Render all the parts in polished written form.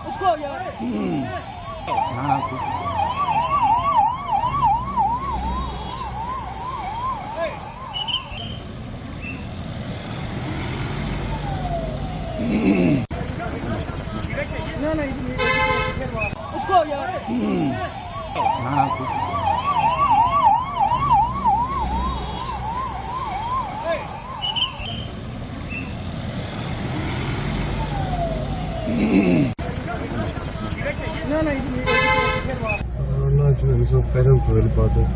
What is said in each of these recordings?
उसको यार उसको यार సో పేరెంట్స్ వెళ్ళిపోతారు.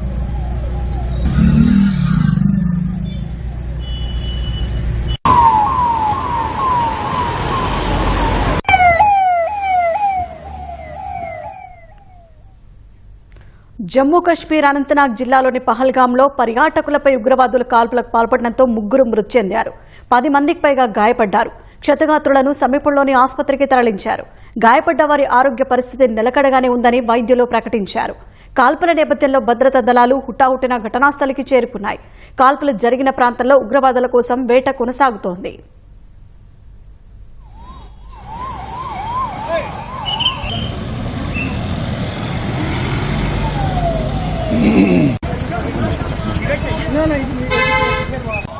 జమ్మూ కశ్మీర్ అనంతనాగ్ జిల్లాలోని పహల్గాంలో పర్యాటకులపై ఉగ్రవాదుల కాల్పులకు పాల్పడడంతో 3 మృతి చెందారు. 10 మందికి పైగా గాయపడ్డారు. క్షతగాత్రులను సమీపంలోని ఆసుపత్రికి తరలించారు. గాయపడ్డ వారి ఆరోగ్య పరిస్థితి నిలకడగానే ఉందని వైద్యులు ప్రకటించారు. కాల్పుల నేపథ్యంలో భద్రతా దళాలు హుటాహుటిన ఘటనాస్థలికి చేరుకున్నాయి. కాల్పులు జరిగిన ప్రాంతంలో ఉగ్రవాదుల కోసం వేట కొనసాగుతోంది.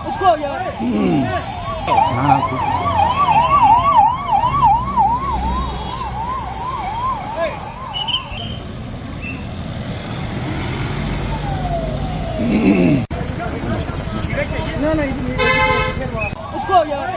उसको यार उसको यार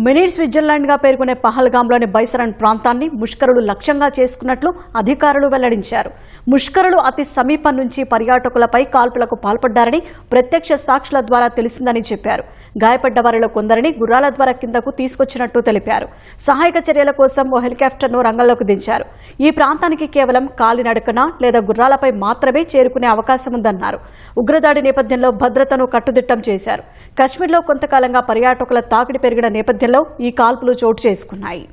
మినీ స్విట్జర్లాండ్ గా పేర్కొనే పహల్గాంలోని బైసరన్ ప్రాంతాన్ని ముష్కరులు లక్ష్యంగా చేసుకున్నట్లు అధికారులు వెల్లడించారు. ముష్కరులు అతి సమీపం నుంచి పర్యాటకులపై కాల్పులకు పాల్పడ్డారని ప్రత్యక్ష సాక్షుల ద్వారా తెలిసిందని చెప్పారు. గాయపడ్డ వారిలో కొందరిని గుర్రాల ద్వారా కిందకు తీసుకొచ్చినట్టు తెలిపారు. సహాయక చర్యల కోసం ఓ హెలికాప్టర్ను రంగంలోకి దించారు. ఈ ప్రాంతానికి కేవలం కాలినడకన లేదా గుర్రాలపై మాత్రమే చేరుకునే అవకాశం ఉందన్నారు. ఉగ్రదాడి నేపథ్యంలో భద్రతను కట్టుదిట్టం చేశారు. కశ్మీర్లో కొంతకాలంగా పర్యాటకుల తాకిడి పెరిగిన నేపథ్యంలో ఈ కాల్పులు చోటు చేసుకున్నాయి.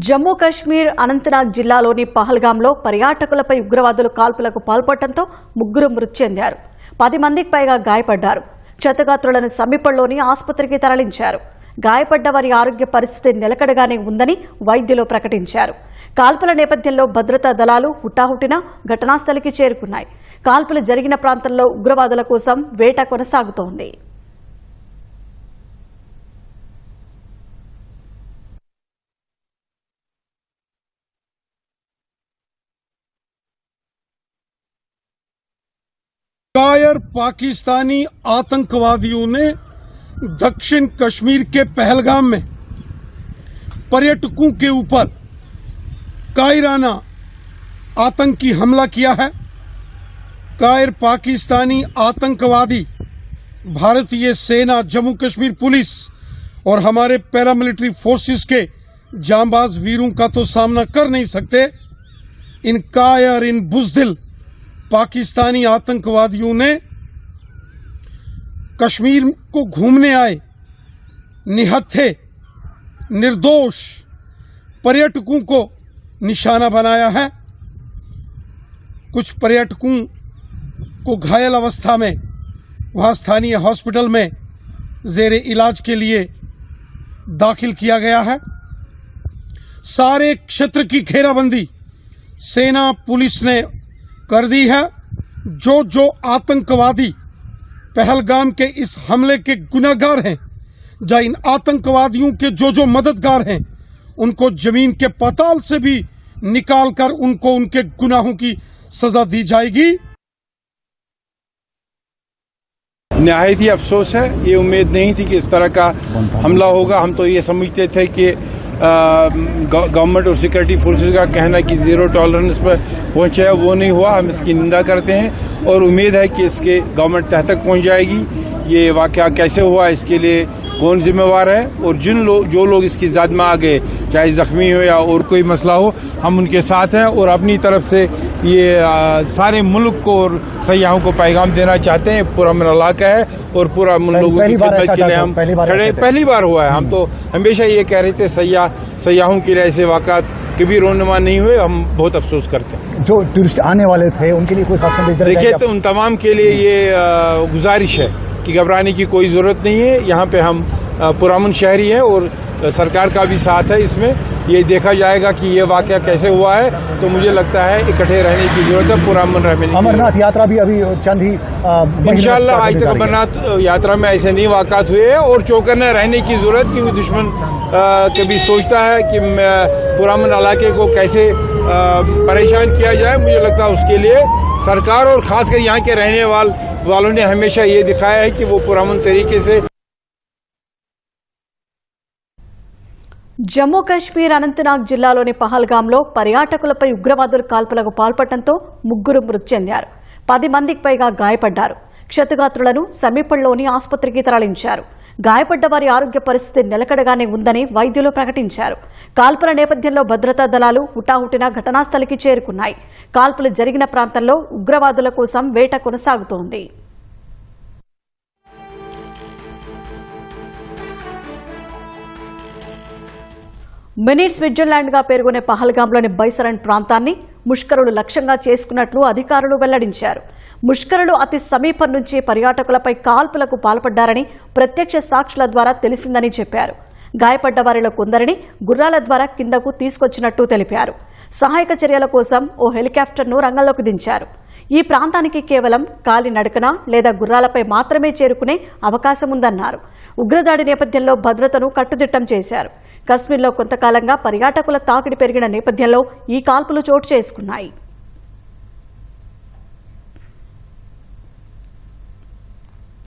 జమ్మూ కశ్మీర్ అనంతనాగ్ జిల్లాలోని పహల్గాంలో పర్యాటకులపై ఉగ్రవాదులు కాల్పులకు పాల్పడటంతో 3 మృతి చెందారు. 10 మందికి పైగా గాయపడ్డారు. క్షతగాత్రులను సమీపంలోని ఆసుపత్రికి తరలించారు. గాయపడ్డ వారి ఆరోగ్య పరిస్థితి నిలకడగానే ఉందని వైద్యులు ప్రకటించారు. కాల్పుల నేపథ్యంలో భద్రతా దళాలు హుటాహుటిన ఘటనాస్థలికి చేరుకున్నాయి. కాల్పులు జరిగిన ప్రాంతంలో ఉగ్రవాదుల కోసం వేట కొనసాగుతోంది. कायर पाकिस्तानी आतंकवादियों ने दक्षिण कश्मीर के पहलगाम में पर्यटकों के ऊपर कायराना आतंकी हमला किया है। कायर पाकिस्तानी आतंकवादी भारतीय सेना, जम्मू कश्मीर पुलिस और हमारे पैरामिलिट्री फोर्सेस के जांबाज वीरों का तो सामना कर नहीं सकते। इन कायर, इन बुज़दिल पाकिस्तानी आतंकवादियों ने कश्मीर को घूमने आए निहत्थे निर्दोष पर्यटकों को निशाना बनाया है। कुछ पर्यटकों को घायल अवस्था में वहां स्थानीय हॉस्पिटल में जेर इलाज के लिए दाखिल किया गया है। सारे क्षेत्र की घेराबंदी सेना पुलिस ने कर दी है। जो आतंकवादी पहलगाम के इस हमले के गुनहगार हैं, या इन आतंकवादियों के जो मददगार हैं, उनको जमीन के पाताल से भी निकालकर उनको उनके गुनाहों की सजा दी जाएगी। निहायत ही अफसोस है, ये उम्मीद नहीं थी कि इस तरह का हमला होगा। हम तो ये समझते थे कि गवर्नमेंट और सिक्योरिटी फोर्सेस का कहना कि जीरो टॉलरेंस पर पहुंचा है, वो नहीं हुआ। हम इसकी निंदा करते हैं और उम्मीद है कि इसके गवर्नमेंट तह तक पहुंच जाएगी। ये वाकया कैसे हुआ, इसके लिए कौन जिम्मेवार है, और जो लोग इसकी ज़द में आ गए, चाहे ज़ख्मी हो या और कोई मसला हो, हम उनके साथ हैं और अपनी तरफ से ये सारे मुल्क को और सयाहों को पैगाम देना चाहते हैं। पूरा मन इलाका है और पूरा लोगों की खिदमत के लिए हम खड़े। पहली बार हुआ है। हम तो हमेशा ये कह रहे थे सयाहों के लिए ऐसे वाक़ात कभी रोनुमा नहीं हुए। हम बहुत अफसोस करते हैं। जो टूरिस्ट आने वाले थे उनके लिए कोई खास संदेश देना देखिए, तो उन तमाम के लिए ये गुजारिश है कि घबराने की कोई ज़रूरत नहीं है। यहाँ पे हम पुरामुन शहरी हैं और सरकार का भी साथ है इसमें। ये देखा जाएगा कि ये वाक़या कैसे हुआ है, तो मुझे लगता है इकट्ठे रहने की जरूरत है, पुरामुन रहने की। अमरनाथ यात्रा भी अभी चंद ही इंशाल्लाह आज तक अमरनाथ यात्रा में ऐसे नहीं वाक़ात हुए हैं और चौकन्ना रहने की जरूरत, क्योंकि दुश्मन कभी सोचता है कि पुरामुन इलाके को कैसे परेशान किया जाए। मुझे लगता है उसके लिए सरकार और खासकर यहाँ के रहने वालों ने हमेशा ये दिखाया है कि वो पुरामुन तरीके से। జమ్మూ కాశ్మీర్ అనంతనాగ్ జిల్లాలోని పహల్గాంలో పర్యాటకులపై ఉగ్రవాదులు కాల్పులకు పాల్పడటంతో 3 మృతి చెందారు. 10 మందికి పైగా గాయపడ్డారు. క్షతగాత్రులను సమీపంలోని ఆసుపత్రికి తరలించారు. గాయపడ్డ వారి ఆరోగ్య పరిస్థితి నిలకడగానే ఉందని వైద్యులు ప్రకటించారు. కాల్పుల నేపథ్యంలో భద్రతా దళాలు హుటాహుటిన ఘటనాస్థలికి చేరుకున్నాయి. కాల్పులు జరిగిన ప్రాంతంలో ఉగ్రవాదుల కోసం వేట కొనసాగుతోంది. మినీ స్విట్జర్లాండ్ గా పేర్కొనే పహల్గాంలోని బైసరన్ ప్రాంతాన్ని ముష్కరులు లక్ష్యంగా చేసుకున్నట్లు అధికారులు వెల్లడించారు. ముష్కరులు అతి సమీపం నుంచి పర్యాటకులపై కాల్పులకు పాల్పడ్డారని ప్రత్యక్ష సాక్షుల ద్వారా తెలిసిందని చెప్పారు. గాయపడ్డ వారిలో కొందరిని గుర్రాల ద్వారా కిందకు తీసుకొచ్చినట్టు తెలిపారు. సహాయక చర్యల కోసం ఓ హెలికాప్టర్ను రంగంలోకి దించారు. ఈ ప్రాంతానికి కేవలం కాలినడకన లేదా గుర్రాలపై మాత్రమే చేరుకునే అవకాశం ఉందన్నారు. ఉగ్రదాడి నేపథ్యంలో భద్రతను కట్టుదిట్టం చేశారు. కశ్మీర్లో కొంతకాలంగా పర్యాటకుల తాకిడి పెరిగిన నేపథ్యంలో ఈ కాల్పులు చోటు చేసుకున్నాయి.